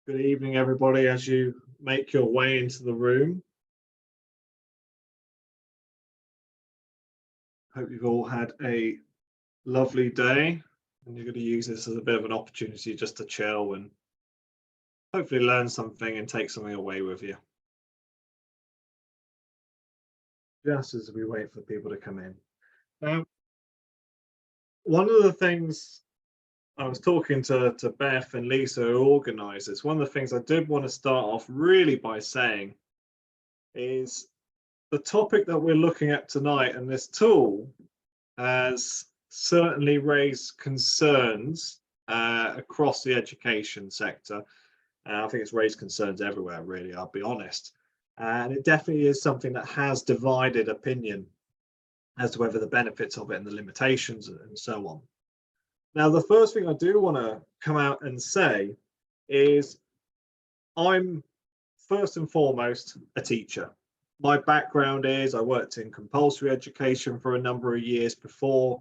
Good evening, everybody, as you make your way into the room. Hope you've all had a lovely day and you're going to use this as a bit of an opportunity just to chill and hopefully learn something and take something away with you. Just as we wait for people to come in. Now, one of the things I was talking to Beth and Lisa, who organise this, one of the things I did want to start off really by saying is the topic that we're looking at tonight and this tool has certainly raised concerns across the education sector. I think it's raised concerns everywhere, really, I'll be honest. And it definitely is something that has divided opinion as to whether the benefits of it and the limitations and so on. Now, the first thing I do want to come out and say is I'm first and foremost a teacher. My background is I worked in compulsory education for a number of years before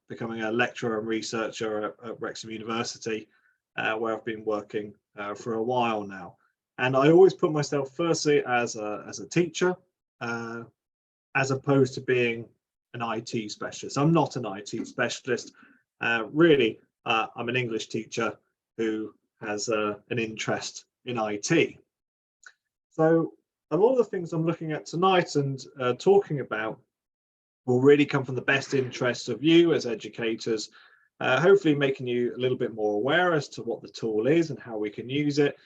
becoming a lecturer and researcher at Wrexham University, where I've been working for a while now. And I always put myself firstly as a teacher, as opposed to being an IT specialist. I'm not an IT specialist. Really, I'm an English teacher who has an interest in IT. So a lot of the things I'm looking at tonight and talking about will really come from the best interests of you as educators, hopefully making you a little bit more aware as to what the tool is and how we can use it,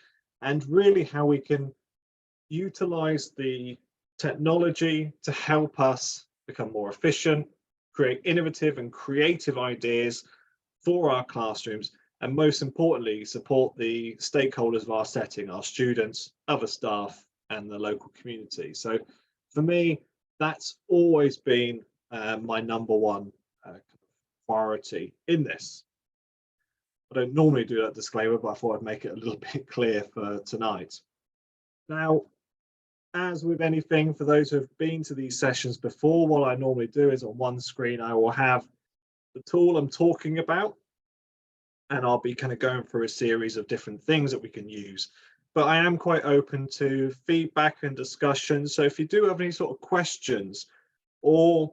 and really how we can utilize the technology to help us become more efficient, create innovative and creative ideas for our classrooms, and most importantly, support the stakeholders of our setting, our students, other staff, and the local community. So for me, that's always been my number one priority in this. I don't normally do that disclaimer, but I thought I'd make it a little bit clear for tonight. Now, as with anything, for those who have been to these sessions before, what I normally do is on one screen, I will have the tool I'm talking about, and I'll be kind of going through a series of different things that we can use. But I am quite open to feedback and discussion. So if you do have any sort of questions or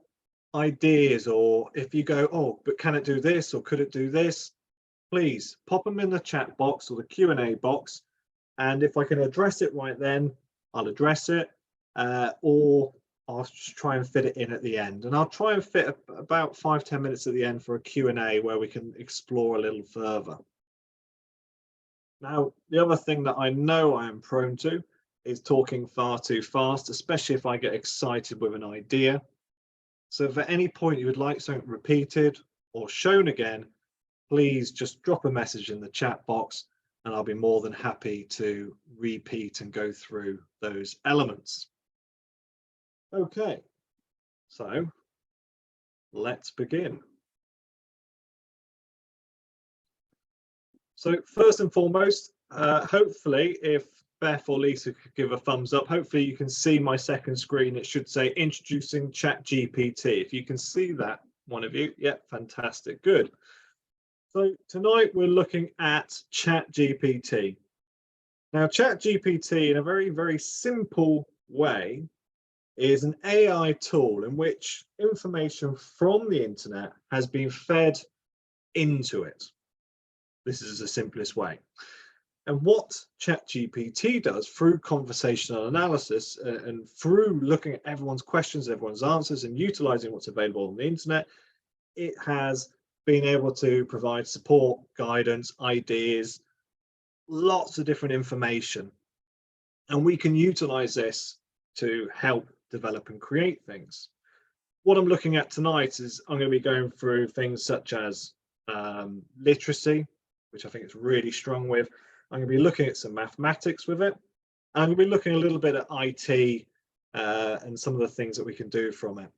ideas, or if you go, oh, but can it do this or could it do this? Please pop them in the chat box or the Q&A box. And if I can address it right then, I'll address it, or I'll just try and fit it in at the end. And I'll try and fit about 5-10 minutes at the end for a Q&A where we can explore a little further. Now, the other thing that I know I am prone to is talking far too fast, especially if I get excited with an idea. So if at any point you would like something repeated or shown again, please just drop a message in the chat box and I'll be more than happy to repeat and go through those elements. Okay, so let's begin. So first and foremost, hopefully if Beth or Lisa could give a thumbs up, hopefully you can see my second screen. It should say introducing ChatGPT. If you can see that, one of you, yeah, fantastic, good. So tonight we're looking at ChatGPT. Now ChatGPT, in a very, very simple way, is an AI tool in which information from the internet has been fed into it. This is the simplest way. And what ChatGPT does through conversational analysis and through looking at everyone's questions, everyone's answers, and utilizing what's available on the internet, it has been able to provide support, guidance, ideas, lots of different information. And we can utilize this to help develop and create things. What I'm looking at tonight is I'm going to be going through things such as literacy, which I think it's really strong with. I'm going to be looking at some mathematics with it. I'm going to be looking a little bit at IT and some of the things that we can do from it.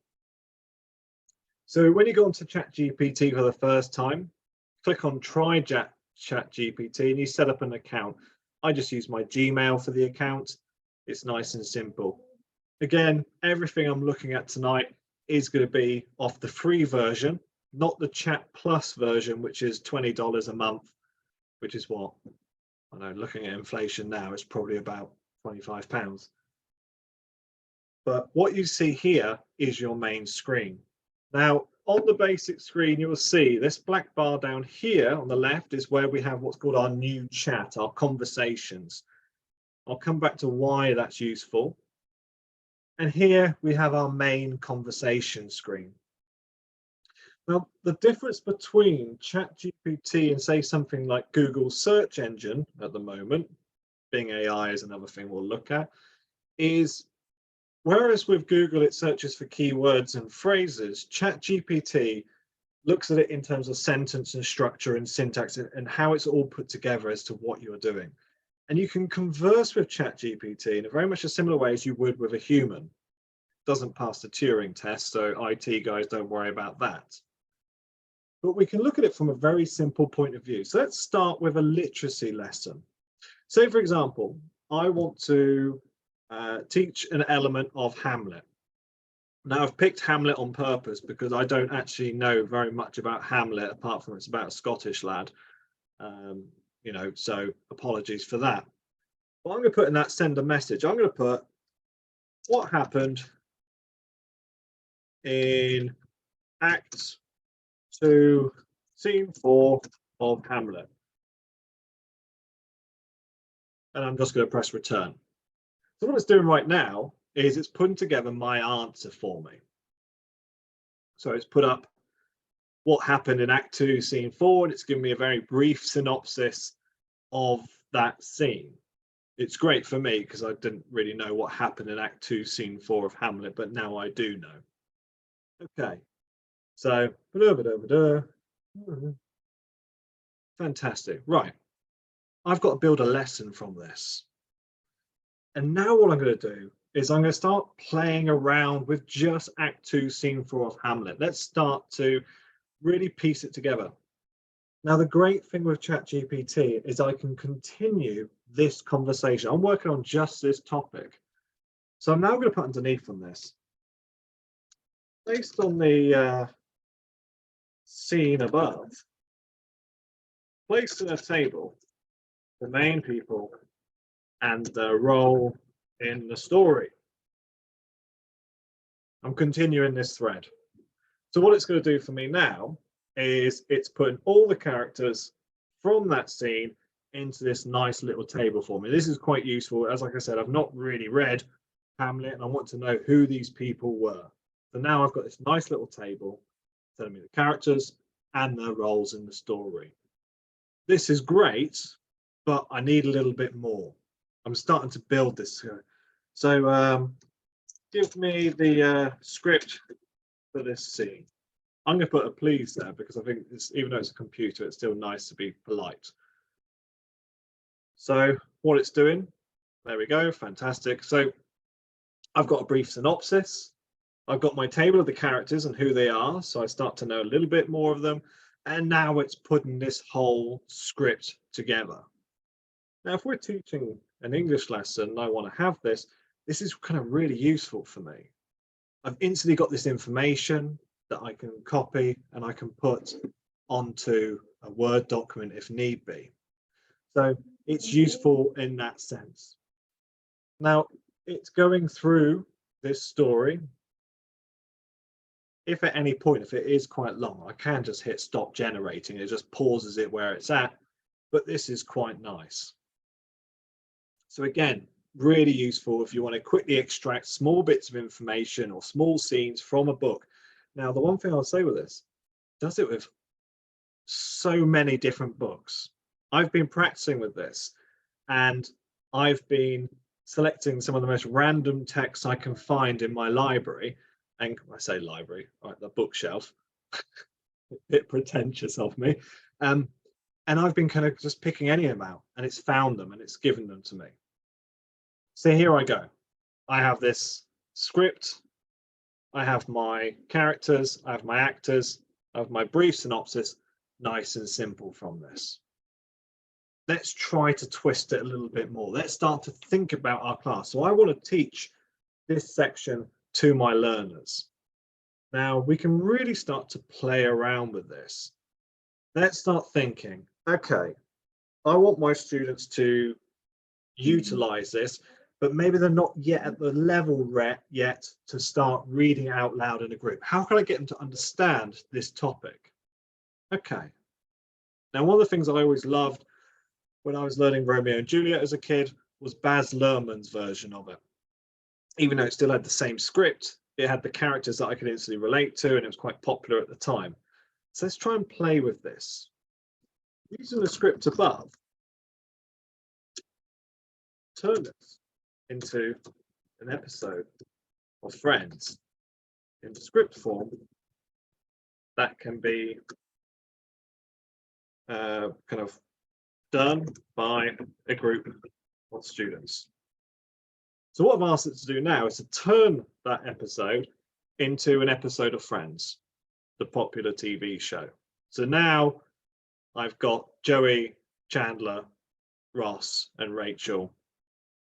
So when you go onto ChatGPT for the first time, click on Try ChatGPT and you set up an account. I just use my Gmail for the account. It's nice and simple. Again, everything I'm looking at tonight is going to be off the free version, not the Chat Plus version, which is $20 a month, which is what? I know looking at inflation now, it's probably about £25. But what you see here is your main screen. Now, on the basic screen, you will see this black bar down here on the left is where we have what's called our new chat, our conversations. I'll come back to why that's useful. And here we have our main conversation screen. Now, the difference between ChatGPT and say something like Google's search engine at the moment, Bing AI is another thing we'll look at, is whereas with Google it searches for keywords and phrases, ChatGPT looks at it in terms of sentence and structure and syntax and how it's all put together as to what you're doing. And you can converse with ChatGPT in a very much a similar way as you would with a human. Doesn't pass the Turing test, so IT guys don't worry about that. But we can look at it from a very simple point of view. So let's start with a literacy lesson. Say, for example, I want to teach an element of Hamlet. Now, I've picked Hamlet on purpose because I don't actually know very much about Hamlet, apart from it's about a Scottish lad. You know, so apologies for that. But I'm going to put in that send a message. I'm going to put what happened in Act 2, Scene 4 of Hamlet. And I'm just going to press return. So what it's doing right now is it's putting together my answer for me. So it's put up what happened in Act 2, Scene 4, and it's given me a very brief synopsis of that scene. It's great for me because I didn't really know what happened in Act 2, Scene 4 of Hamlet, but now I do know. Okay, so fantastic. Right, I've got to build a lesson from this. And now what I'm going to do is I'm going to start playing around with just Act 2, Scene 4 of Hamlet. Let's start to really piece it together. Now, the great thing with ChatGPT is I can continue this conversation. I'm working on just this topic. So I'm now going to put underneath on this. Based on the scene above, placed in a table the main people and the role in the story. I'm continuing this thread. So what it's going to do for me now is it's putting all the characters from that scene into this nice little table for me. This is quite useful, as like I said, I've not really read Hamlet and I want to know who these people were. So now I've got this nice little table telling me the characters and their roles in the story. This is great, but I need a little bit more. I'm starting to build this. So give me the script for this scene. I'm going to put a please there because I think it's, even though it's a computer, it's still nice to be polite. So what it's doing, there we go, fantastic. So I've got a brief synopsis. I've got my table of the characters and who they are, so I start to know a little bit more of them. And now it's putting this whole script together. Now, if we're teaching an English lesson and I want to have this, this is kind of really useful for me. I've instantly got this information that I can copy and I can put onto a Word document if need be. So it's useful in that sense. Now, it's going through this story. If at any point, if it is quite long, I can just hit stop generating. It just pauses it where it's at, but this is quite nice. So again, really useful if you want to quickly extract small bits of information or small scenes from a book. Now, the one thing I'll say with this, does it with so many different books. I've been practicing with this and I've been selecting some of the most random texts I can find in my library. And I say library, right, the bookshelf, a bit pretentious of me. And I've been kind of just picking any of them out and it's found them and it's given them to me. So here I go. I have this script. I have my characters. I have my actors. I have my brief synopsis. Nice and simple from this. Let's try to twist it a little bit more. Let's start to think about our class. So I want to teach this section to my learners. Now we can really start to play around with this. Let's start thinking, okay, I want my students to utilize this, but maybe they're not yet at the level yet to start reading out loud in a group. How can I get them to understand this topic? Okay. Now, one of the things I always loved when I was learning Romeo and Juliet as a kid was Baz Luhrmann's version of it. Even though it still had the same script, it had the characters that I could instantly relate to, and it was quite popular at the time. So let's try and play with this. Using the script above, turn this into an episode of Friends in script form that can be kind of done by a group of students. So what I've asked it to do now is to turn that episode into an episode of Friends, the popular TV show. So now I've got Joey, Chandler, Ross, and Rachel.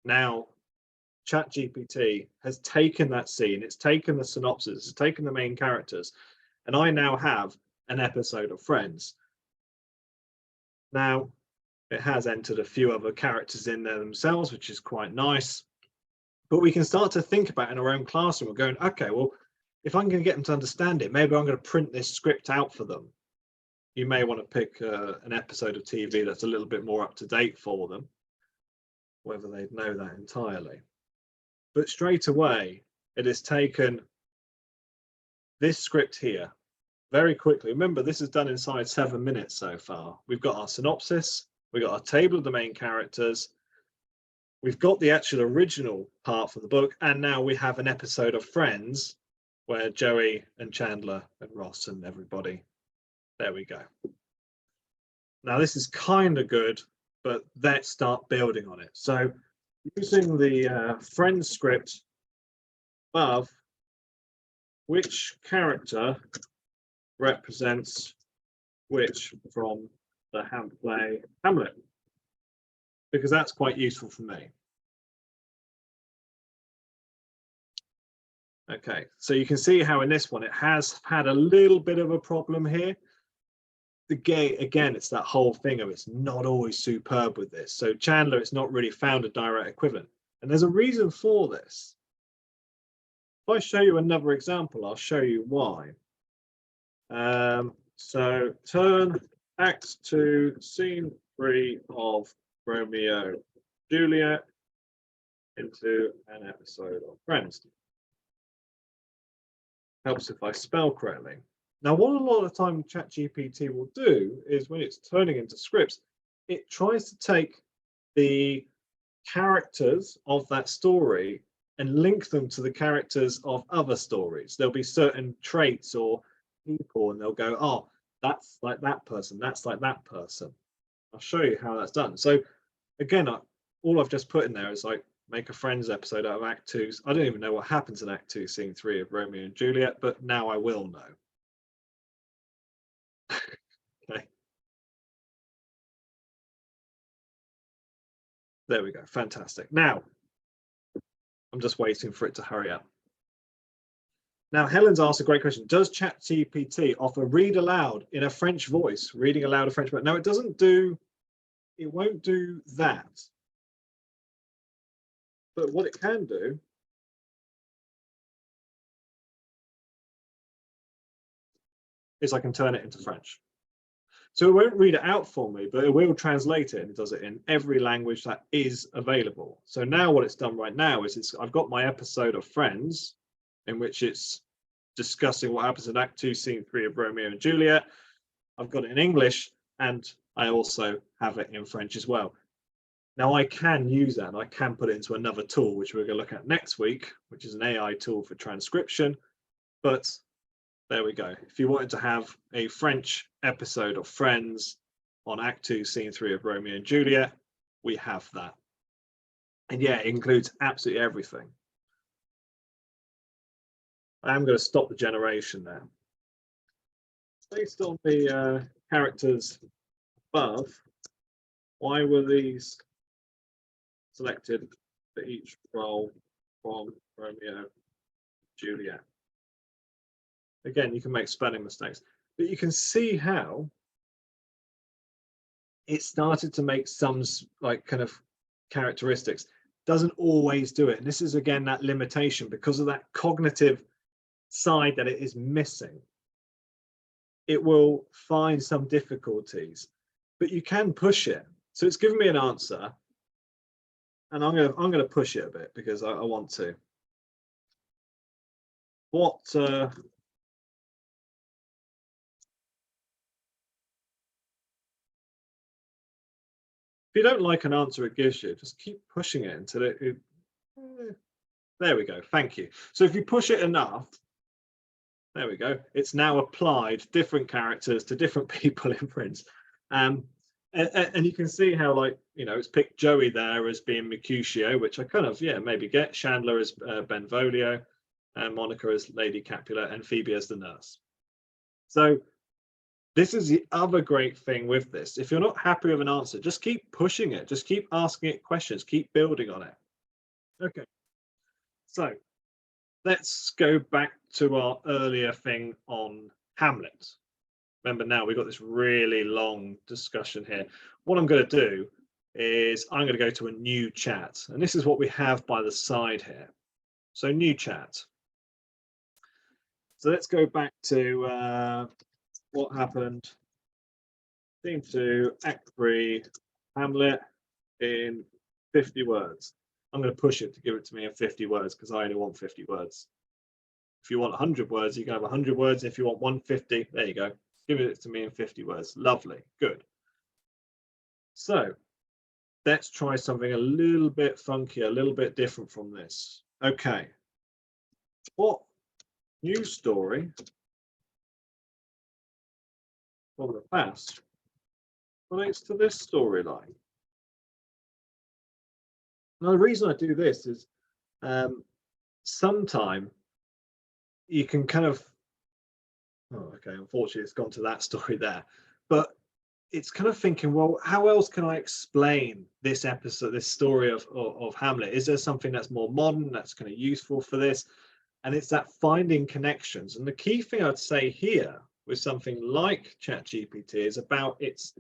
Now ChatGPT has taken that scene, it's taken the synopsis, it's taken the main characters, and I now have an episode of Friends. Now, it has entered a few other characters in there themselves, which is quite nice. But we can start to think about in our own classroom, we're going, okay, well, if I'm going to get them to understand it, maybe I'm going to print this script out for them. You may want to pick an episode of TV that's a little bit more up to date for them, whether they know that entirely. But straight away, it has taken this script here very quickly. Remember, this is done inside 7 minutes so far. We've got our synopsis, we've got our table of the main characters, we've got the actual original part for the book, and now we have an episode of Friends where Joey and Chandler and Ross and everybody. There we go. Now this is kind of good, but let's start building on it. So using the Friends script above, which character represents which from the play Hamlet? Because that's quite useful for me. Okay, so you can see how in this one it has had a little bit of a problem here. The gate, again, it's that whole thing of it's not always superb with this. So Chandler, it's not really found a direct equivalent. And there's a reason for this. If I show you another example, I'll show you why. So turn Act 2, Scene 3 of Romeo Juliet into an episode of Friends. Helps if I spell correctly. Now, what a lot of the time ChatGPT will do is when it's turning into scripts, it tries to take the characters of that story and link them to the characters of other stories. There'll be certain traits or people, and they'll go, oh, that's like that person, that's like that person. I'll show you how that's done. So again, all I've just put in there is like, make a Friends episode out of Act 2. I don't even know what happens in Act 2, Scene 3 of Romeo and Juliet, but now I will know. Okay. There we go. Fantastic. Now, I'm just waiting for it to hurry up. Now, Helen's asked a great question. Does ChatGPT offer read aloud in a French voice, reading aloud a French book? No, it doesn't do, it won't do that. But what it can do is I can turn it into French. So it won't read it out for me, but it will translate it, and it does it in every language that is available. So now what it's done right now is I've got my episode of Friends in which it's discussing what happens in Act 2, Scene 3 of Romeo and Juliet. I've got it in English, and I also have it in French as well. Now I can use that, and I can put it into another tool, which we're going to look at next week, which is an AI tool for transcription. But there we go. If you wanted to have a French episode of Friends on Act 2, Scene 3 of Romeo and Juliet, we have that. And yeah, it includes absolutely everything. I am going to stop the generation there. Based on the characters above, why were these selected for each role from Romeo and Juliet? Again, you can make spelling mistakes, but you can see how it started to make some like kind of characteristics. Doesn't always do it. And this is again that limitation because of that cognitive side that it is missing. It will find some difficulties, but you can push it. So it's given me an answer, and I'm gonna push it a bit because I want to. What if you don't like an answer it gives you, just keep pushing it until there we go. Thank you. So if you push it enough, there we go. It's now applied different characters to different people in Prince. And you can see how, like, you know, it's picked Joey there as being Mercutio, which I kind of, yeah, maybe get. Chandler as Benvolio, and Monica as Lady Capulet, and Phoebe as the nurse. So this is the other great thing with this. If you're not happy with an answer, just keep pushing it. Just keep asking it questions. Keep building on it. Okay. So let's go back to our earlier thing on Hamlet. Remember, now we've got this really long discussion here. What I'm going to do is I'm going to go to a new chat, and this is what we have by the side here. So new chat. So let's go back to what happened. Scene 2, Act 3, Hamlet in 50 words. I'm going to push it to give it to me in 50 words because I only want 50 words. If you want 100 words, you can have 100 words. If you want 150, there you go. Give it to me in 50 words. Lovely. Good. So let's try something a little bit funky, a little bit different from this. Okay. What news story from the past relates to this storyline? Now, the reason I do this is sometime you can kind of, oh, okay, unfortunately it's gone to that story there, but it's kind of thinking, well, how else can I explain this episode, this story of Hamlet? Is there something that's more modern, that's kind of useful for this? And it's that finding connections. And the key thing I'd say here with something like ChatGPT is about it's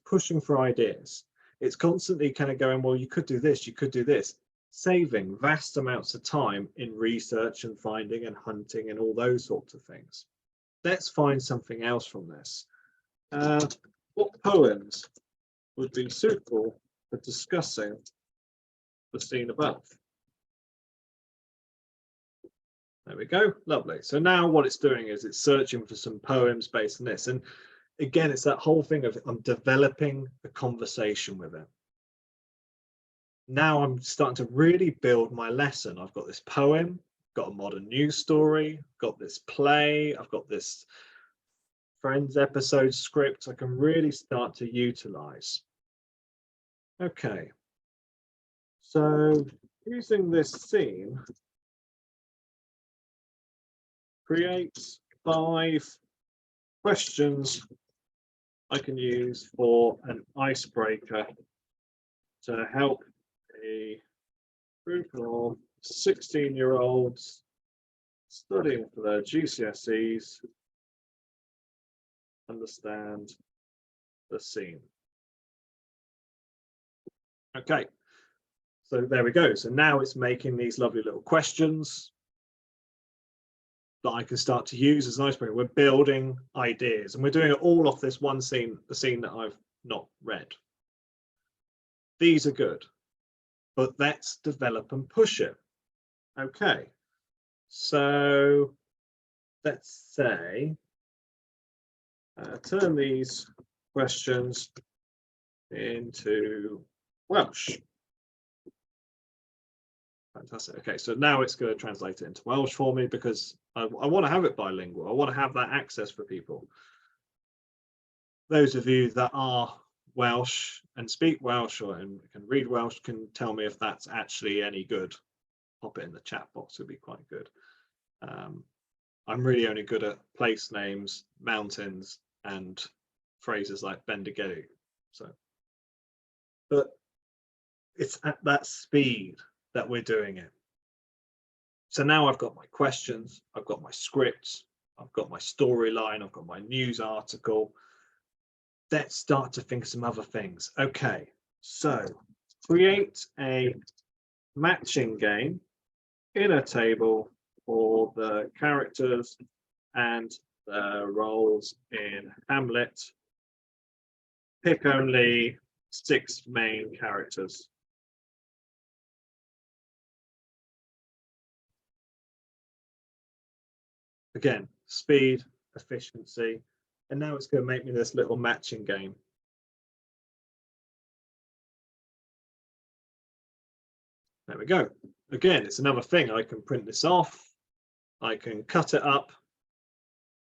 pushing for ideas. It's constantly kind of going, well, you could do this, you could do this, saving vast amounts of time in research and finding and hunting and all those sorts of things. Let's find something else from this. What poems would be suitable for discussing the scene above? There we go. Lovely. So now what it's doing is it's searching for some poems based on this. And again, it's that whole thing of I'm developing a conversation with it. Now I'm starting to really build my lesson. I've got this poem, got a modern news story, got this play, I've got this Friends episode script I can really start to utilize. Okay. So using this scene, create 5 questions I can use for an icebreaker to help a group of 16-year-olds studying for their GCSEs understand the scene. Okay, so there we go. So now it's making these lovely little questions that I can start to use as an icebreaker. We're building ideas, and we're doing it all off this one scene, the scene that I've not read. These are good, but let's develop and push it. Okay, so let's say turn these questions into Welsh. Fantastic. Okay, so now it's going to translate it into Welsh for me because I want to have it bilingual. I want to have that access for people. Those of you that are Welsh and speak Welsh or can read Welsh can tell me if that's actually any good. Pop it in the chat box, would be quite good. I'm really only good at place names, mountains, and phrases like Bendigedig. So, but it's at that speed that we're doing it. So now I've got my questions, I've got my scripts, I've got my storyline, I've got my news article. let's start to think of some other things. Okay, so create a matching game in a table for the characters and the roles in Hamlet. Pick only 6 main characters. Again, speed, efficiency, and now it's going to make me this little matching game. There we go. Again, it's another thing. I can print this off. I can cut it up,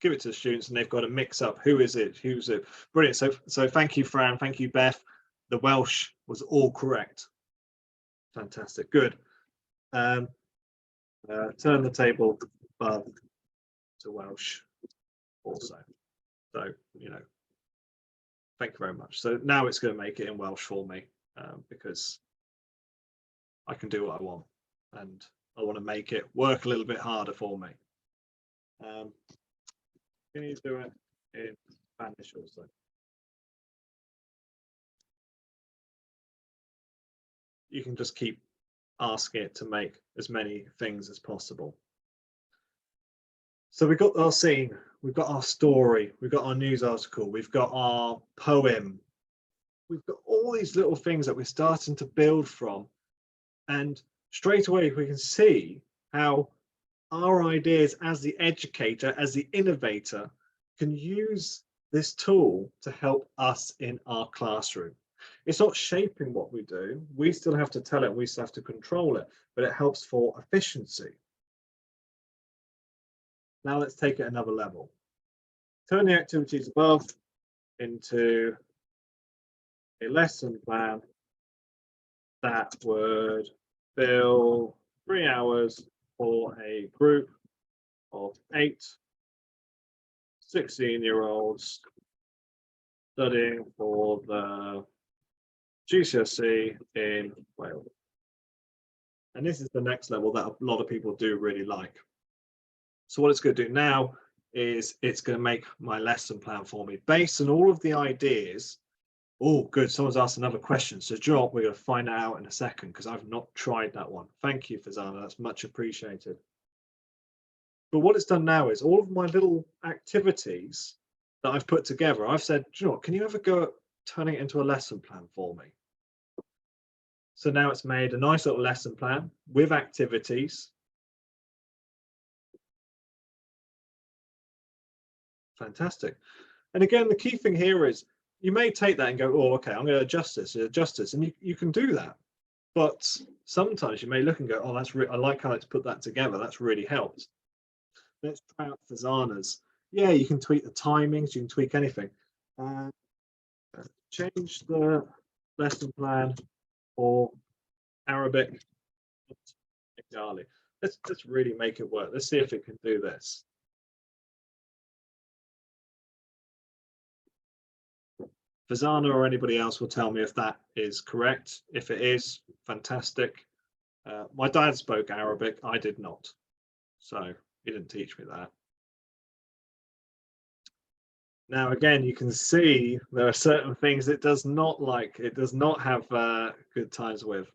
give it to the students, and they've got to mix up who is it, who's it. Brilliant. So thank you, Fran. Thank you, Beth. The Welsh was all correct. Fantastic. Good. Turn the table above to Welsh also. So, you know, thank you very much. So now it's going to make it in Welsh for me because I can do what I want and I want to make it work a little bit harder for me. Can you do it in Spanish also? You can just keep asking it to make as many things as possible. So we've got our scene, we've got our story, we've got our news article, we've got our poem. We've got all these little things that we're starting to build from. And straight away we can see how our ideas as the educator, as the innovator, can use this tool to help us in our classroom. It's not shaping what we do. We still have to tell it, we still have to control it, but it helps for efficiency. Now let's take it another level. Turn the activities above into a lesson plan that would fill 3 hours for a group of 8 16-year-olds studying for the GCSE in Wales. And this is the next level that a lot of people do really like. So what it's going to do now is it's going to make my lesson plan for me based on all of the ideas. Oh, good. Someone's asked another question. So, Joel, we're going to find out in a second because I've not tried that one. Thank you, Fazana. That's much appreciated. But what it's done now is all of my little activities that I've put together, I've said, Joel, can you ever go at turning it into a lesson plan for me? So now it's made a nice little lesson plan with activities. Fantastic. And again, the key thing here is you may take that and go, oh, okay, I'm going to adjust this, and you can do that. But sometimes you may look and go, oh, I like how it's put that together. That's really helped. Let's try out Fazana's. Yeah, you can tweak the timings, you can tweak anything. Change the lesson plan for Arabic Bengali. Let's really make it work. Let's see if it can do this. Fazana or anybody else will tell me if that is correct. If it is, fantastic. My dad spoke Arabic, I did not. So he didn't teach me that. Now, again, you can see there are certain things it does not like. It does not have good times with.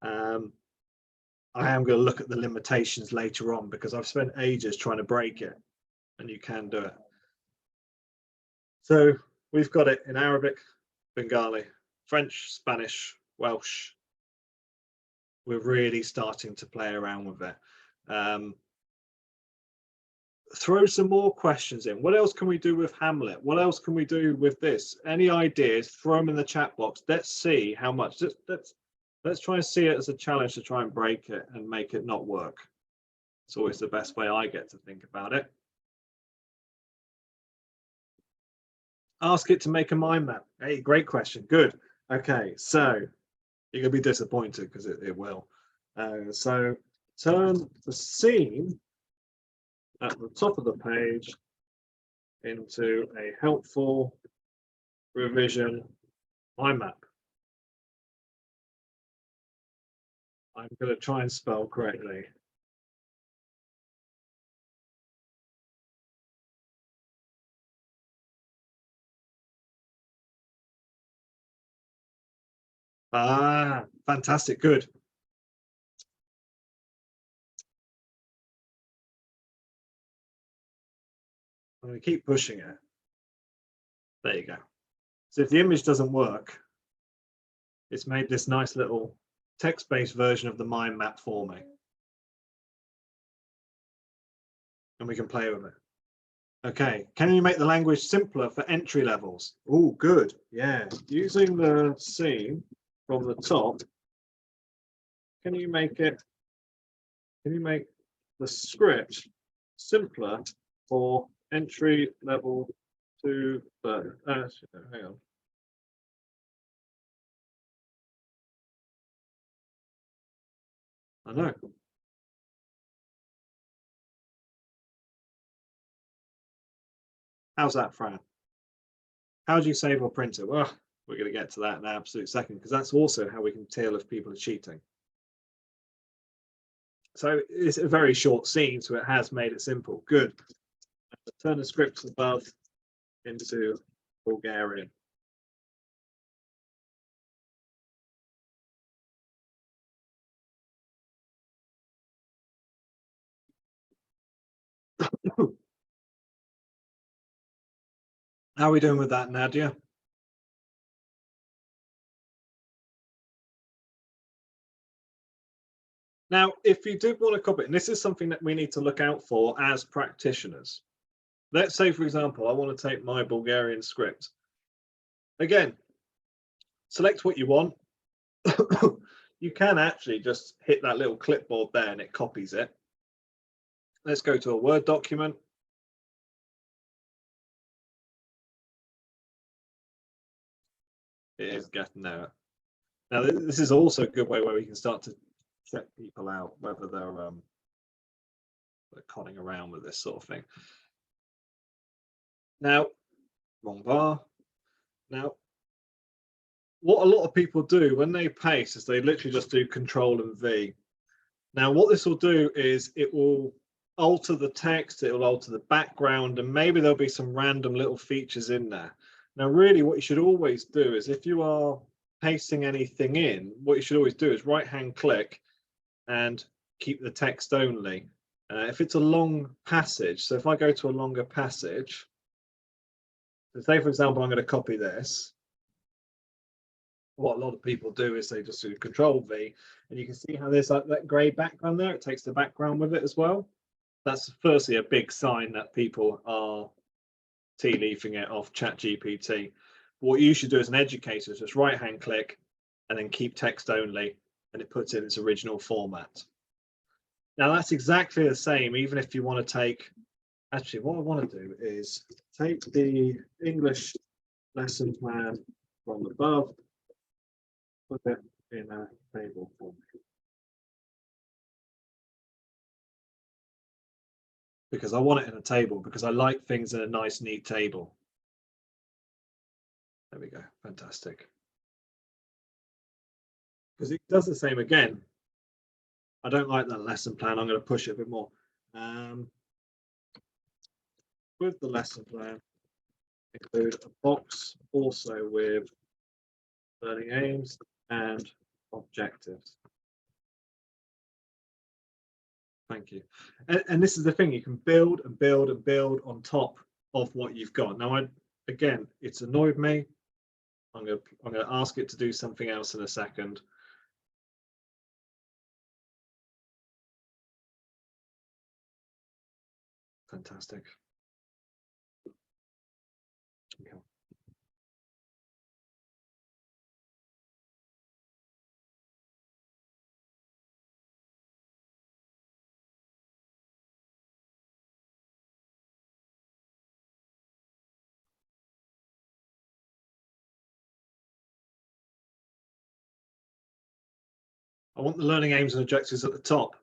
I am going to look at the limitations later on because I've spent ages trying to break it, and you can do it. So we've got it in Arabic, Bengali, French, Spanish, Welsh. We're really starting to play around with it. Throw some more questions in. What else can we do with Hamlet? What else can we do with this? Any ideas? Throw them in the chat box. Let's see how much. Let's try and see it as a challenge to try and break it and make it not work. It's always the best way I get to think about it. Ask it to make a mind map. Hey, great question. Good. Okay, so you're gonna be disappointed because it will. So turn the scene at the top of the page into a helpful revision mind map. I'm going to try and spell correctly. Ah, fantastic, good. I'm going to keep pushing it. There you go. So if the image doesn't work, it's made this nice little text-based version of the mind map for me. And we can play with it. Okay, can you make the language simpler for entry levels? Oh, good. Yeah, using the scene from the top, can you make the script simpler for entry level to hang on. I know. How's that, Fran? How do you save or print it? Well, we're going to get to that in an absolute second, because that's also how we can tell if people are cheating. So it's a very short scene, so it has made it simple. Good. Turn the scripts above into Bulgarian. How are we doing with that, Nadia? Now, if you did want to copy it, and this is something that we need to look out for as practitioners. Let's say, for example, I want to take my Bulgarian script. Again, select what you want. You can actually just hit that little clipboard there and it copies it. Let's go to a Word document. It is getting there. Now, this is also a good way where we can start to check people out, whether they're conning around with this sort of thing. Now, wrong bar. Now, what a lot of people do when they paste is they literally just do Control and V. Now, what this will do is it will alter the text, it will alter the background, and maybe there'll be some random little features in there. Now, really, what you should always do is if you are pasting anything in, what you should always do is right-hand click and keep the text only. If it's a long passage, so if I go to a longer passage, so say, for example, I'm going to copy this. What a lot of people do is they just do Control V, and you can see how there's like that grey background there. It takes the background with it as well. That's firstly a big sign that people are tea leafing it off ChatGPT. What you should do as an educator is just right-hand click and then keep text only, and it puts in its original format. Now that's exactly the same, even if you want to take, actually what I want to do is take the English lesson plan from above, put it in a table form. Because I want it in a table, because I like things in a nice, neat table. There we go, fantastic. Because it does the same again. I don't like that lesson plan. I'm going to push it a bit more. With the lesson plan, include a box also with learning aims and objectives. Thank you. And this is the thing, you can build and build and build on top of what you've got. Now, again, it's annoyed me. I'm going to ask it to do something else in a second. Fantastic. Okay. I want the learning aims and objectives at the top.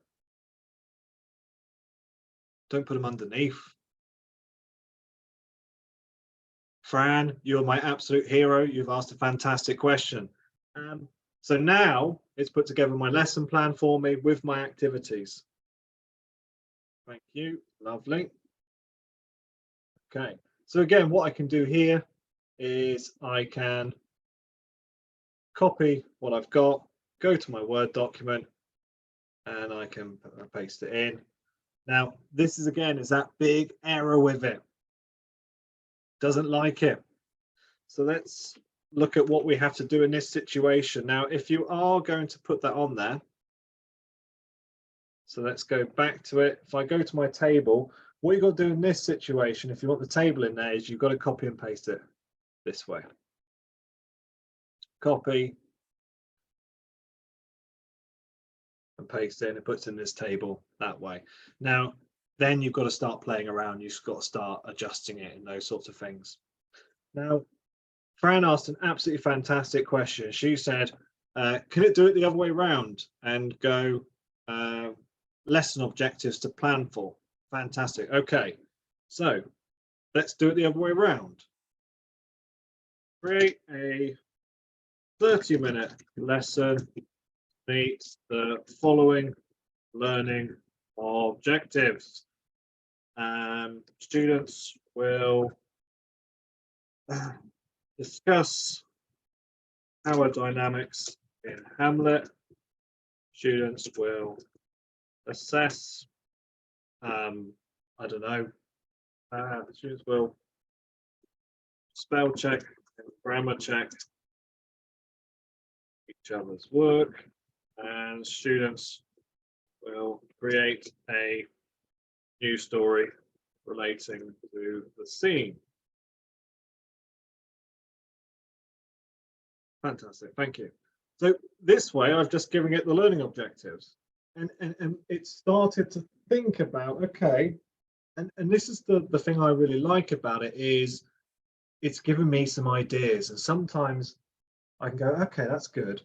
Don't put them underneath. Fran, you're my absolute hero. You've asked a fantastic question. So now it's put together my lesson plan for me with my activities. Thank you. Lovely. Okay. So again, what I can do here is I can copy what I've got, go to my Word document, and I can paste it in. Now, this is again, is that big error with it. Doesn't like it. So let's look at what we have to do in this situation. Now, if you are going to put that on there, so let's go back to it. If I go to my table, what you've got to do in this situation, if you want the table in there, is you've got to copy and paste it this way. Copy and paste it, and it puts in this table that way. Now, then you've got to start playing around. You've got to start adjusting it and those sorts of things. Now, Fran asked an absolutely fantastic question. She said, can it do it the other way around and go lesson objectives to plan for? Fantastic. Okay, so let's do it the other way around. Create a 30-minute lesson, meets the following learning objectives. Students will discuss power dynamics in Hamlet. Students will assess, I don't know, students will spell check and grammar check each other's work, and students will create a new story relating to the scene. Fantastic, thank you. So this way, I've just given it the learning objectives, and it started to think about, okay, and this is the thing I really like about it, is it's given me some ideas, and sometimes I can go, okay, that's good.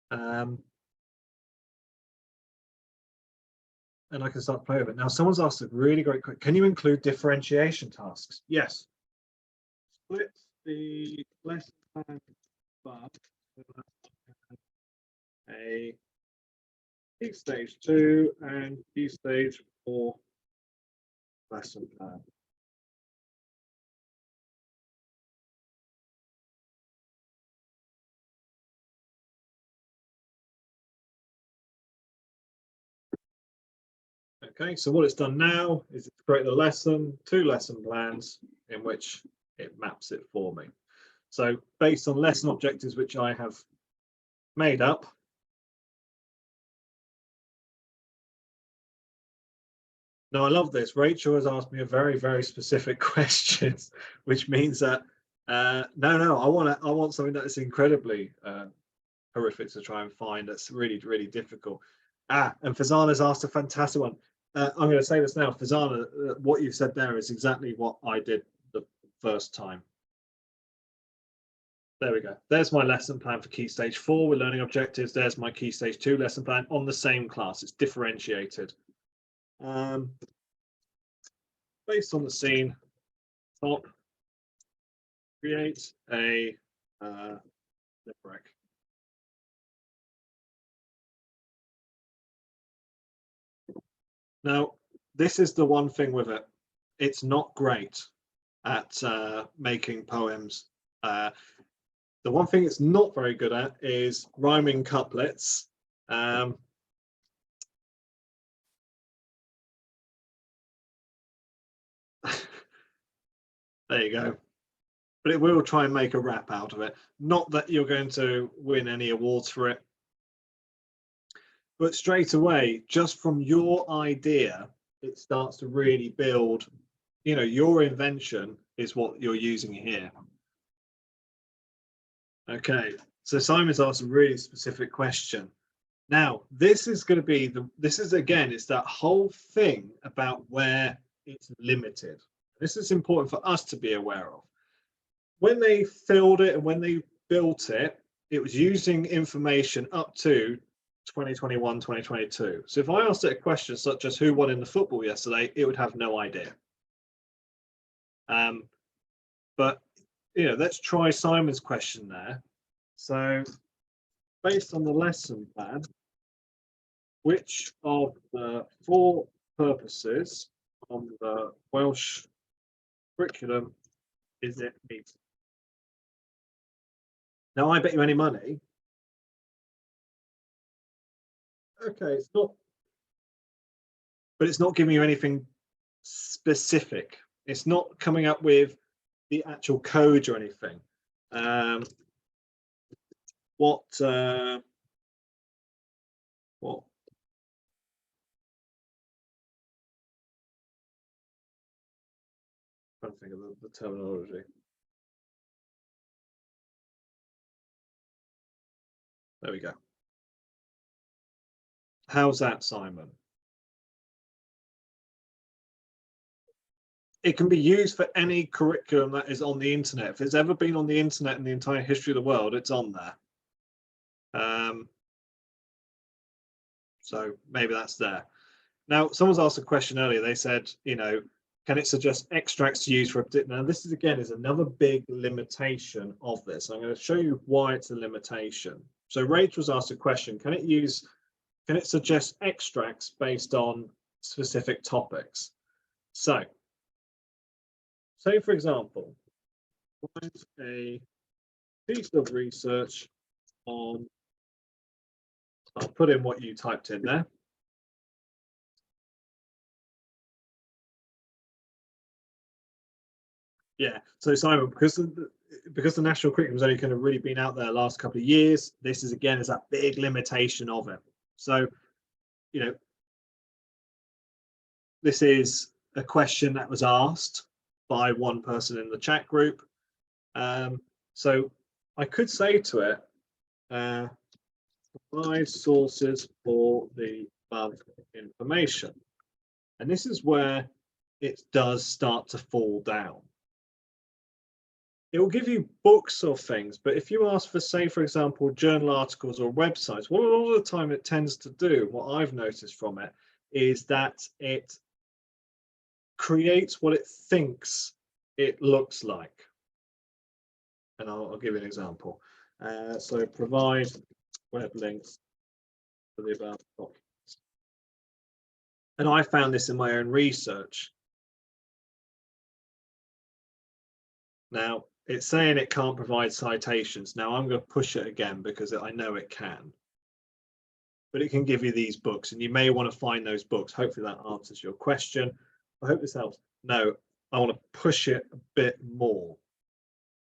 And I can start playing with it. Now, someone's asked a really great question. Can you include differentiation tasks? Yes. Split the lesson plan bar. A key stage 2 and key stage 4 lesson plan. Okay, so what it's done now is it's created a lesson, 2 lesson plans in which it maps it for me. So based on lesson objectives which I have made up, now I love this. Rachel has asked me a very, very specific question, which means that no, I want something that is incredibly horrific to try and find. That's really, really difficult. And Fazana's asked a fantastic one. I'm going to say this now, Fazana, what you've said there is exactly what I did the first time. There we go. There's my lesson plan for Key Stage 4 with learning objectives. There's my Key Stage 2 lesson plan on the same class. It's differentiated. Based on the scene, top, create a limerick. Now, this is the one thing with it. It's not great at making poems. The one thing it's not very good at is rhyming couplets. There you go. But it will try and make a rap out of it. Not that you're going to win any awards for it. But straight away, just from your idea, it starts to really build, you know, your invention is what you're using here. Okay, so Simon's asked a really specific question. Now, this is going to be this is again, it's that whole thing about where it's limited. This is important for us to be aware of. When they filled it and when they built it, it was using information up to 2021, 2022. So if I asked it a question such as who won in the football yesterday, it would have no idea. But you know, let's try Simon's question there. So based on the lesson plan, which of the 4 purposes on the Welsh curriculum is it meeting? Now, I bet you any money, okay, it's not, but it's not giving you anything specific. It's not coming up with the actual code or anything. What I'm trying to think of the terminology. There we go. How's that, Simon? It can be used for any curriculum that is on the internet. If it's ever been on the internet in the entire history of the world, it's on there. So maybe that's there. Now, someone's asked a question earlier. They said, you know, can it suggest extracts to use for a particular? Now, this is again is another big limitation of this. I'm going to show you why it's a limitation. So Rachel's asked a question: can it suggest extracts based on specific topics? So, say for example, find a piece of research on. I'll put in what you typed in there. Yeah. So Simon, because the national curriculum has only kind of really been out there the last couple of years, this is again is that big limitation of it. So, you know, this is a question that was asked by one person in the chat group. So I could say to it, provide sources for the above information. And this is where it does start to fall down. It will give you books or things, but if you ask for, say, for example, journal articles or websites, what a lot of the time it tends to do, what I've noticed from it, is that it creates what it thinks it looks like. And I'll give you an example. So provide web links for the above documents. And I found this in my own research. Now, it's saying it can't provide citations. Now I'm going to push it again because I know it can. But it can give you these books, and you may want to find those books. Hopefully that answers your question. I hope this helps. No, I want to push it a bit more.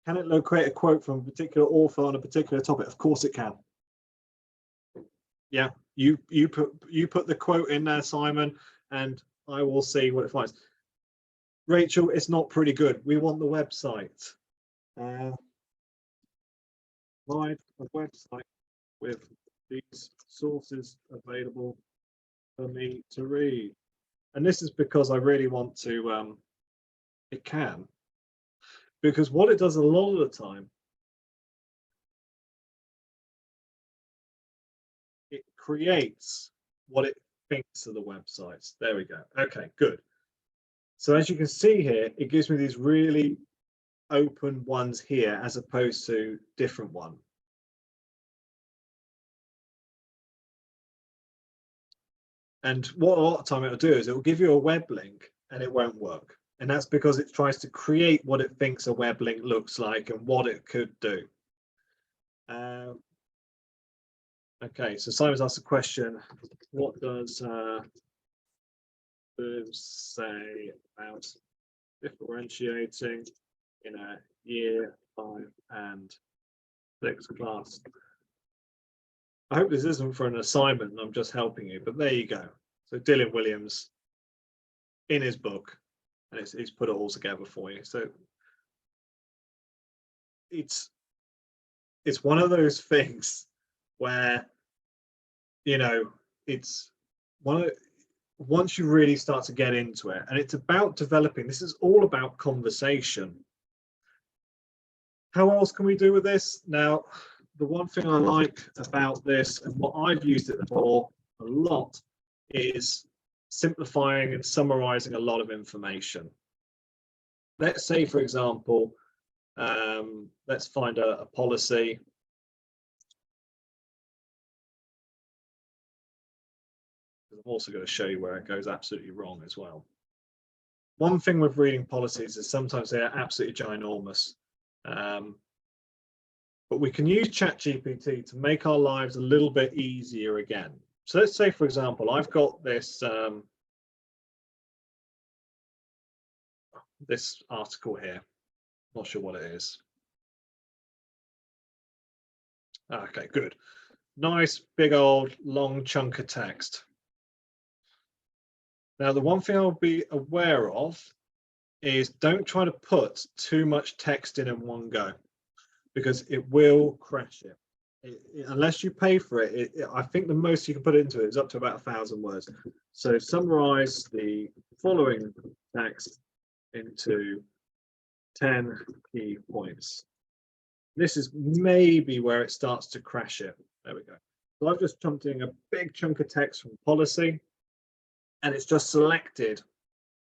Can it locate a quote from a particular author on a particular topic? Of course it can. Yeah, you put the quote in there, Simon, and I will see what it finds. Rachel, it's not pretty good. We want the website. Provide a website with these sources available for me to read. And this is because I really want to, it can. Because what it does a lot of the time, it creates what it thinks of the websites. There we go. Okay, good. So as you can see here, it gives me these really open ones here as opposed to different one. And what a lot of time it'll do is it will give you a web link and it won't work. And that's because it tries to create what it thinks a web link looks like and what it could do. Okay, so Simon's asked a question. What does say about differentiating in a year 5 and 6 class? I hope this isn't for an assignment and I'm just helping you, but there you go. So Dylan Williams in his book, and he's put it all together for you. So it's one of those things where, you know, it's once you really start to get into it, and it's about developing, this is all about conversation. How else can we do with this? Now, the one thing I like about this and what I've used it for a lot is simplifying and summarizing a lot of information. Let's say, for example, let's find a policy. I'm also going to show you where it goes absolutely wrong as well. One thing with reading policies is sometimes they are absolutely ginormous. But we can use ChatGPT to make our lives a little bit easier again. So let's say, for example, I've got this this article here. Not sure what it is. Okay, good. Nice big old long chunk of text. Now, the one thing I'll be aware of is don't try to put too much text in one go, because it will crash it. Unless you pay for it, I think the most you can put into it is up to about 1,000 words. So summarize the following text into 10 key points. This is maybe where it starts to crash it. There we go. So I've just chunked in a big chunk of text from policy, and it's just selected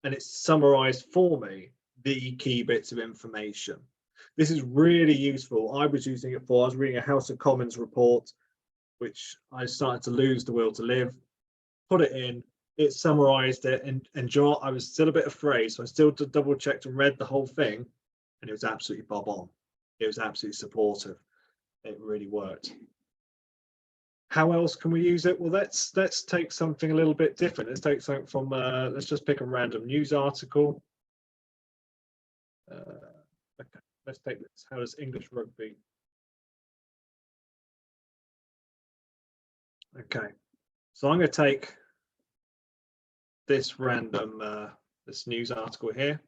and it's summarized for me the key bits of information. This is really useful. I was using it for, I was reading a House of Commons report, which I started to lose the will to live, put it in, it summarized it, and I was still a bit afraid, so I still double checked and read the whole thing, and it was absolutely bob on. It was absolutely supportive. It really worked. How else can we use it? Well, let's take something a little bit different. Let's take something from, let's just pick a random news article. Okay, let's take this. How does English rugby? Okay, so I'm going to take this random, this news article here.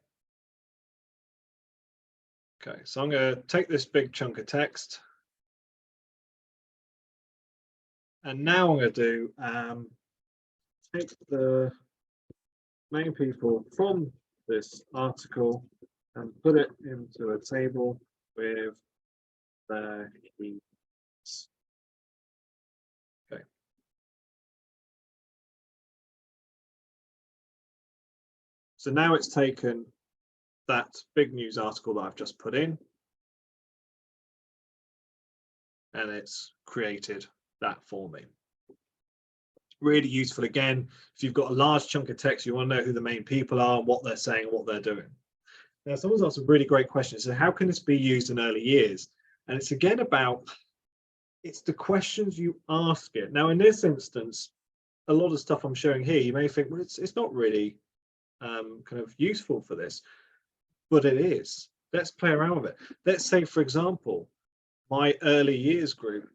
Okay, so I'm going to take this big chunk of text. And now I'm going to do, take the main people from this article and put it into a table with their keys. Okay. So now it's taken that big news article that I've just put in, and it's created that for me. Really useful. Again, if you've got a large chunk of text, you want to know who the main people are, what they're saying, what they're doing. Now, someone's asked a really great question. So how can this be used in early years? And it's again about, it's the questions you ask it. Now, in this instance, a lot of stuff I'm showing here, you may think, well, it's not really kind of useful for this, but it is. Let's play around with it. Let's say, for example, my early years group,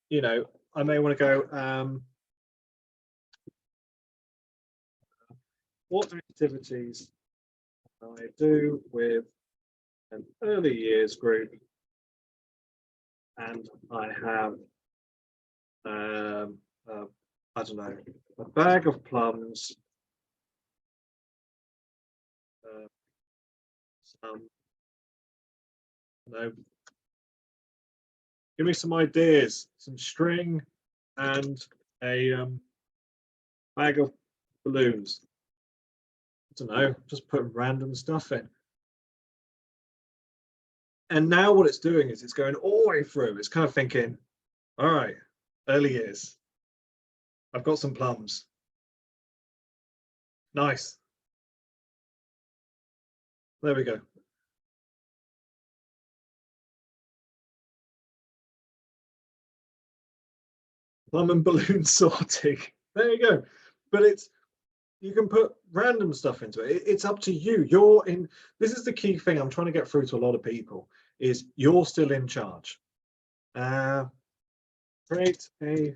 you know, I may want to go, what activities can I do with an early years group? And I have, I don't know, a bag of plums, some, no, give me some ideas, some string and a bag of balloons. I don't know, just put random stuff in. And now what it's doing is it's going all the way through. It's kind of thinking, all right, early years. I've got some plums. Nice. There we go. Plum and balloon sorting. There you go. But it's, you can put random stuff into it. It's up to you. You're in, this is the key thing I'm trying to get through to a lot of people, is you're still in charge. Create a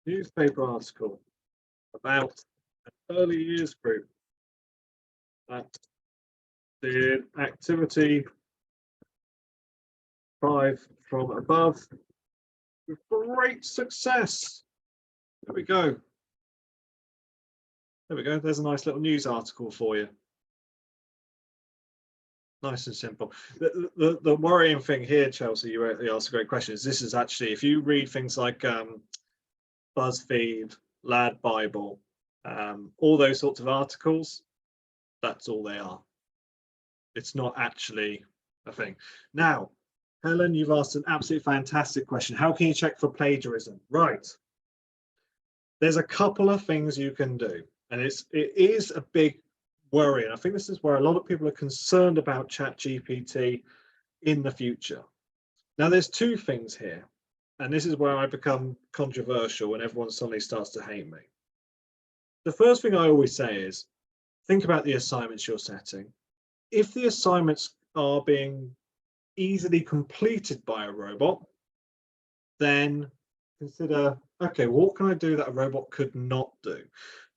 newspaper article about an early years group that did activity 5 from above with great success. There we go. There we go. There's a nice little news article for you. Nice and simple. The worrying thing here, Chelsea, you asked a great question, is this is actually, if you read things like BuzzFeed, Lad Bible, all those sorts of articles, that's all they are. It's not actually a thing. Now, Helen, you've asked an absolutely fantastic question. How can you check for plagiarism? Right. There's a couple of things you can do, and it is a big worry. And I think this is where a lot of people are concerned about ChatGPT in the future. Now, there's two things here. and this is where I become controversial and everyone suddenly starts to hate me. The first thing I always say is, think about the assignments you're setting. If the assignments are being easily completed by a robot, then consider, okay, what can I do that a robot could not do?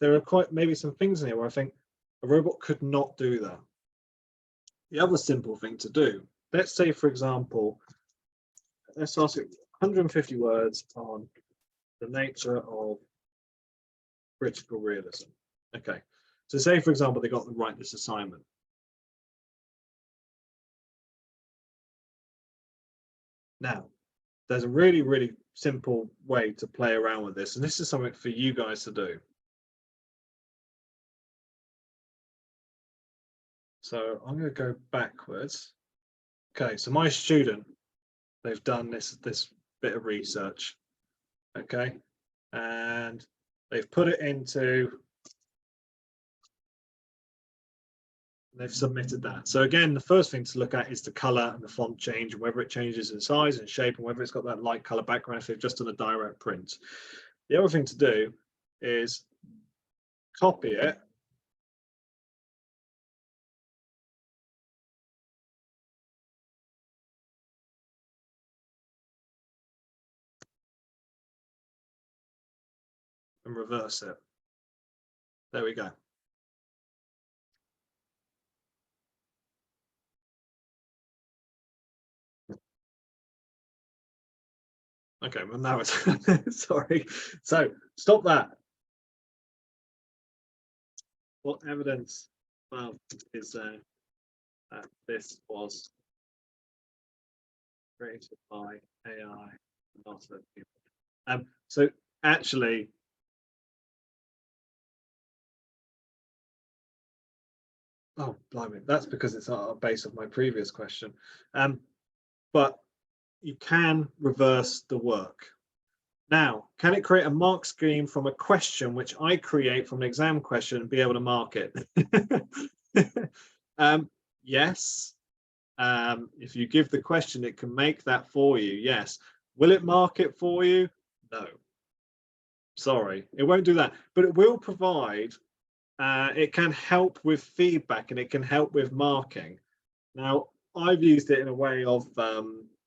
There are quite maybe some things in here where I think a robot could not do that. The other simple thing to do, let's say, for example, let's ask it 150 words on the nature of critical realism. Okay, so say, for example, they got to write this assignment. Now, there's a really, really simple way to play around with this, and this is something for you guys to do. So I'm going to go backwards. Okay, so my student, they've done this bit of research. Okay, and they've put it into, they've submitted that. So again, the first thing to look at is the color and the font change, and whether it changes in size and shape, and whether it's got that light color background if they've just done a direct print. The other thing to do is copy it and reverse it. There we go. Okay, well now it's sorry. So stop that. What evidence is there that this was created by AI, not a human? So actually, oh blimey, that's because it's a base of my previous question. But you can reverse the work. Now, can it create a mark scheme from a question which I create from an exam question and be able to mark it? Yes. If you give the question, it can make that for you. Yes. Will it mark it for you? No. Sorry, it won't do that. But it will provide, it can help with feedback and it can help with marking. Now, I've used it in a way of,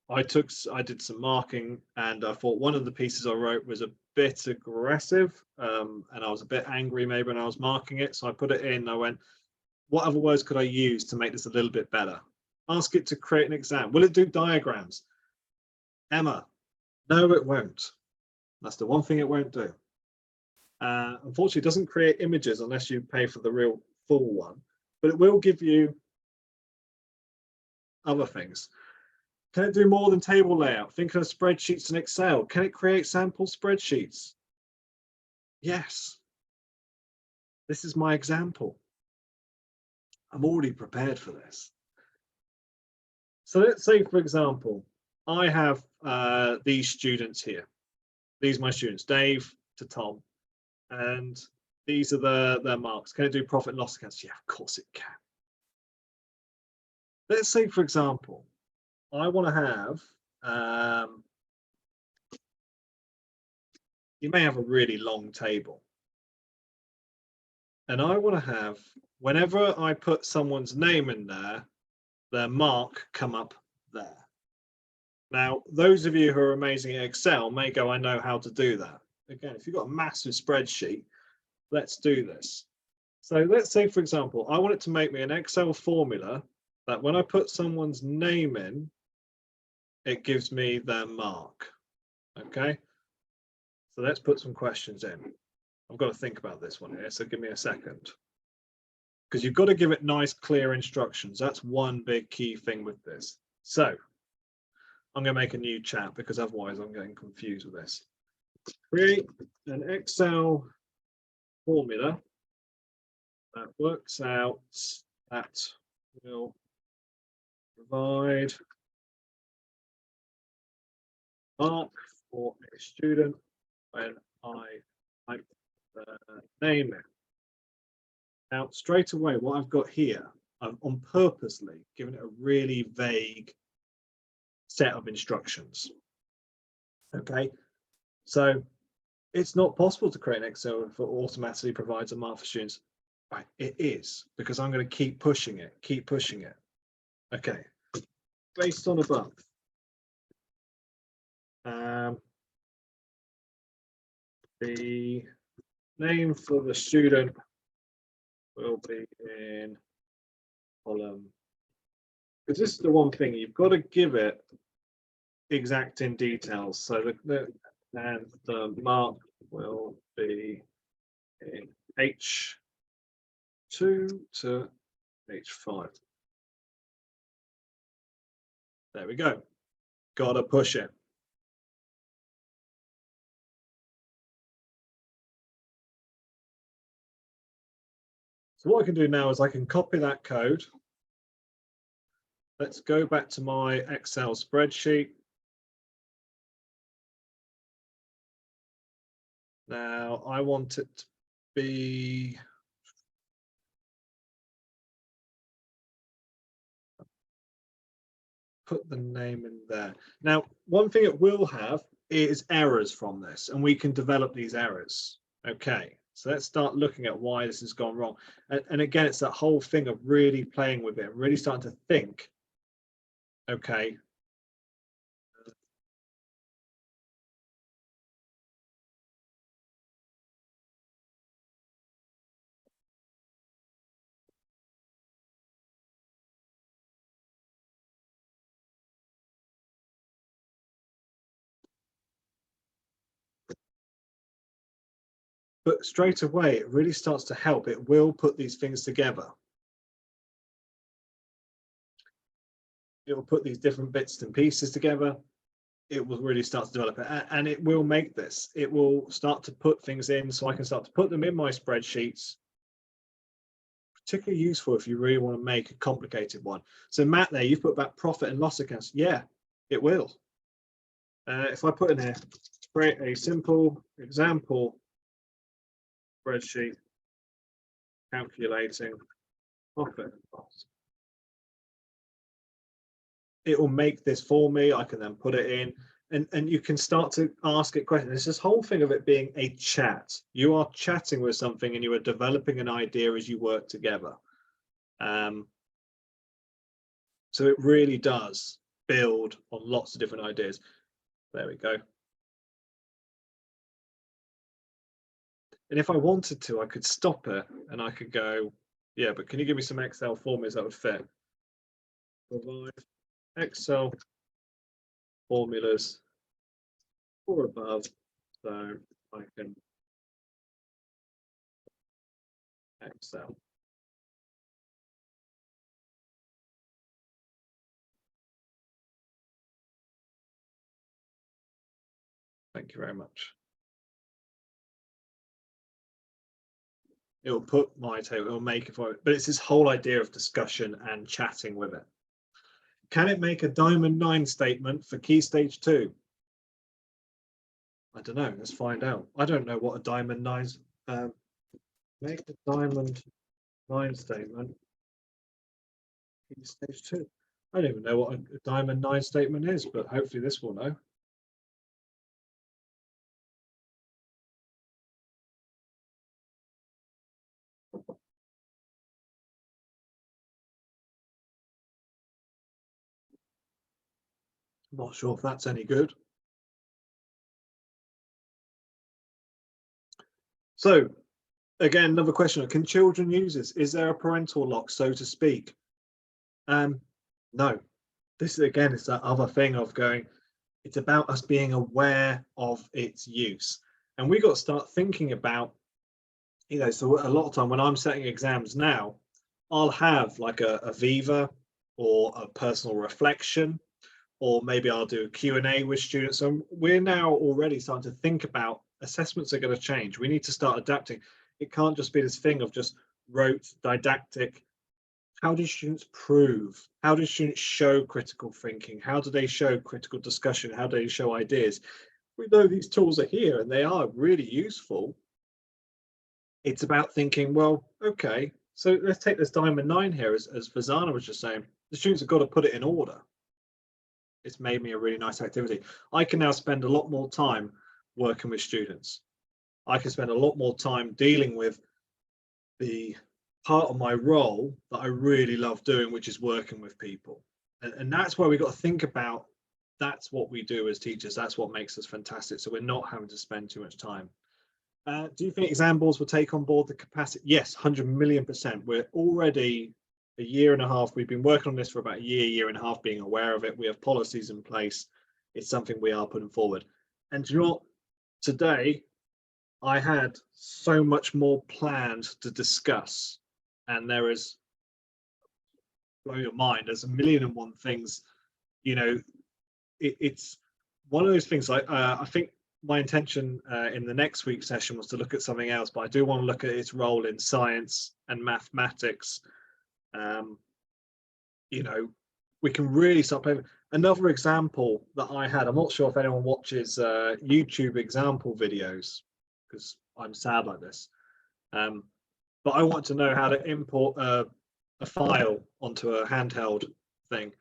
I did some marking and I thought one of the pieces I wrote was a bit aggressive and I was a bit angry maybe when I was marking it. So I put it in and I went, what other words could I use to make this a little bit better? Ask it to create an exam. Will it do diagrams? Emma, no, it won't. That's the one thing it won't do. Unfortunately, it doesn't create images unless you pay for the real full one, but it will give you other things. Can it do more than table layout? Think of spreadsheets in Excel. Can it create sample spreadsheets? Yes. This is my example. I'm already prepared for this. So let's say, for example, I have these students here. These are my students, Dave to Tom, and these are their marks. Can it do profit and loss accounts? Yeah, of course it can. Let's say, for example, I want to have, you may have a really long table. And I want to have, whenever I put someone's name in there, their mark come up there. Now, those of you who are amazing at Excel may go, I know how to do that. Again, if you've got a massive spreadsheet, let's do this. So let's say, for example, I want it to make me an Excel formula that when I put someone's name in, it gives me their mark. Okay. So let's put some questions in. I've got to think about this one here, so give me a second. Because you've got to give it nice, clear instructions. That's one big key thing with this. So I'm going to make a new chat because otherwise I'm getting confused with this. Create an Excel formula that works out, that will provide mark for a student when I type the name in. Now, straight away, what I've got here, I've on purposely given it a really vague set of instructions. Okay, so it's not possible to create an Excel that automatically provides a mark for students. Right, it is, because I'm going to keep pushing it, Okay, based on above. The name for the student will be in column, because this is the one thing you've got to give it exact in details. So the mark will be in H2 to H5. There we go. Got to push it. So what I can do now is I can copy that code. Let's go back to my Excel spreadsheet. Now I want it to be put the name in there. Now, one thing it will have is errors from this, and we can develop these errors. Okay, so let's start looking at why this has gone wrong. And again, it's that whole thing of really playing with it, really starting to think, okay, but straight away, it really starts to help. It will put these things together. It will put these different bits and pieces together. It will really start to develop it, and it will make this. It will start to put things in, so I can start to put them in my spreadsheets. Particularly useful if you really want to make a complicated one. So Matt, there you've put back profit and loss accounts. Yeah, it will. If I put in here, create a simple example spreadsheet calculating profit and loss. It will make this for me. I can then put it in, and you can start to ask it questions. It's this whole thing of it being a chat. You are chatting with something and you are developing an idea as you work together. So it really does build on lots of different ideas. There we go. And if I wanted to, I could stop it and I could go, yeah, but can you give me some Excel formulas that would fit? Provide Excel formulas or above, so I can Excel. Thank you very much. It will put my table, it will make it for it, but it's this whole idea of discussion and chatting with it. Can it make a Diamond 9 statement for Key Stage 2? I don't know, let's find out. I don't know what a Diamond 9 make a Diamond 9 statement. Key Stage 2. I don't even know what a Diamond 9 statement is, but hopefully this will know. I'm not sure if that's any good. So again, another question, can children use this? Is there a parental lock, so to speak? No. This is, again, it's that other thing of going, it's about us being aware of its use. And we got to start thinking about, you know, so a lot of time when I'm setting exams now, I'll have like a Viva or a personal reflection, or maybe I'll do a Q&A with students. So we're now already starting to think about assessments are going to change. We need to start adapting. It can't just be this thing of just rote, didactic. How do students prove? How do students show critical thinking? How do they show critical discussion? How do they show ideas? We know these tools are here and they are really useful. It's about thinking, well, okay, so let's take this Diamond 9 here, as Fazana was just saying. The students have got to put it in order. it's made me a really nice activity. I can now spend a lot more time working with students. I can spend a lot more time dealing with the part of my role that I really love doing, which is working with people. And that's where we got to think about, that's what we do as teachers. That's what makes us fantastic. So we're not having to spend too much time. Do you think exam boards will take on board the capacity? Yes, 100,000,000%. We're already a year and a half. We've been working on this for about a year and a half, being aware of it. We have policies in place. It's something we are putting forward. And do you know what? Today, I had so much more planned to discuss, and there is, blow your mind, there's a million and one things. You know, it's one of those things. I think my intention in the next week's session was to look at something else, but I do want to look at its role in science and mathematics. You know, we can really start playing. Another example that I had, I'm not sure if anyone watches YouTube example videos, because I'm sad like this. But I want to know how to import a file onto a handheld thing.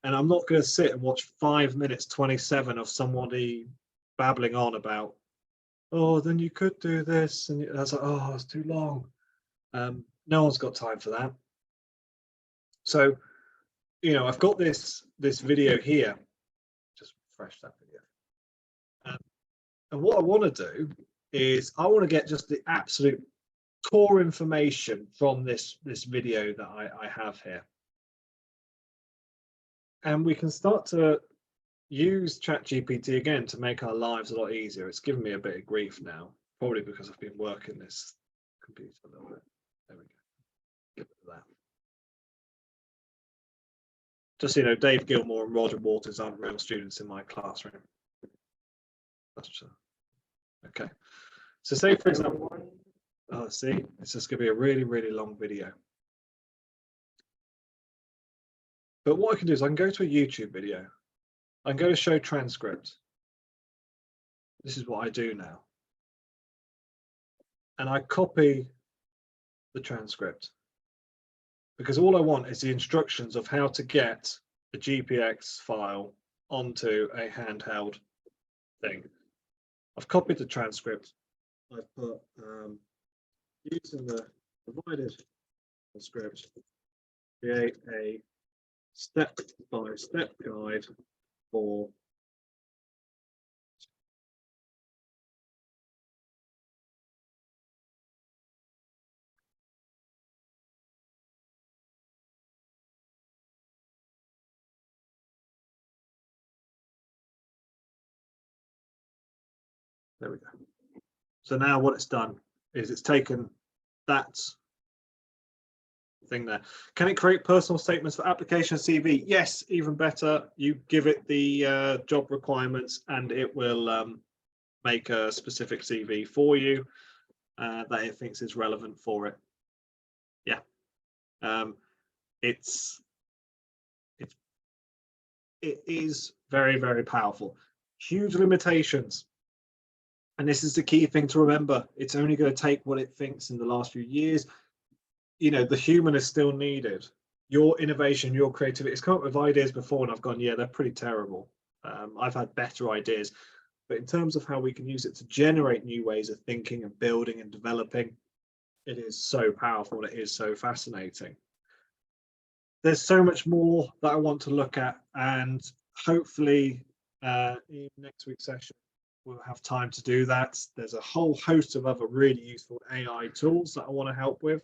And I'm not going to sit and watch 5 minutes 27 of somebody babbling on about, oh, then you could do this. And I was like, oh, it's too long. No one's got time for that. So, you know, I've got this video here. Just refresh that video. And what I want to do is I want to get just the absolute core information from this video that I have here. And we can start to use ChatGPT again to make our lives a lot easier. It's given me a bit of grief now, probably because I've been working this computer a little bit. There we go. Get rid of that. Just so you know, Dave Gilmore and Roger Waters aren't real students in my classroom. Okay. So say, for example, see, it's just going to be a really, really long video. But what I can do is I can go to a YouTube video. I can go to show transcript. This is what I do now. And I copy the transcript, because all I want is the instructions of how to get a GPX file onto a handheld thing. I've copied the transcript. I've put using the provided script, create a step-by-step guide for there we go. So now what it's done is it's taken that thing there. Can it create personal statements for application CV? Yes, even better. You give it the job requirements and it will make a specific CV for you that it thinks is relevant for it. Yeah, it is very, very powerful. Huge limitations. And this is the key thing to remember. It's only going to take what it thinks in the last few years. You know, the human is still needed. Your innovation, your creativity. It's come up with ideas before and I've gone, yeah, they're pretty terrible. I've had better ideas. But in terms of how we can use it to generate new ways of thinking and building and developing, it is so powerful. It is so fascinating. There's so much more that I want to look at, and hopefully in next week's session, we'll have time to do that. There's a whole host of other really useful AI tools that I want to help with.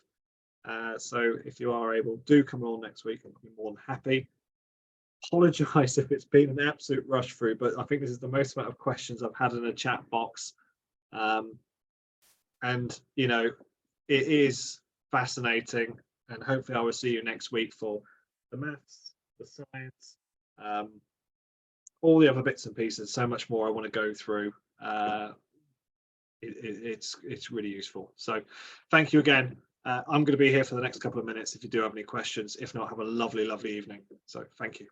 So if you are able, do come along next week. I'll be more than happy. Apologise if it's been an absolute rush through, but I think this is the most amount of questions I've had in a chat box. And, you know, it is fascinating. And hopefully I will see you next week for the maths, the science, all the other bits and pieces. So much more I want to go through. It's really useful. So thank you again. I'm going to be here for the next couple of minutes if you do have any questions. If not, have a lovely, lovely evening. So thank you.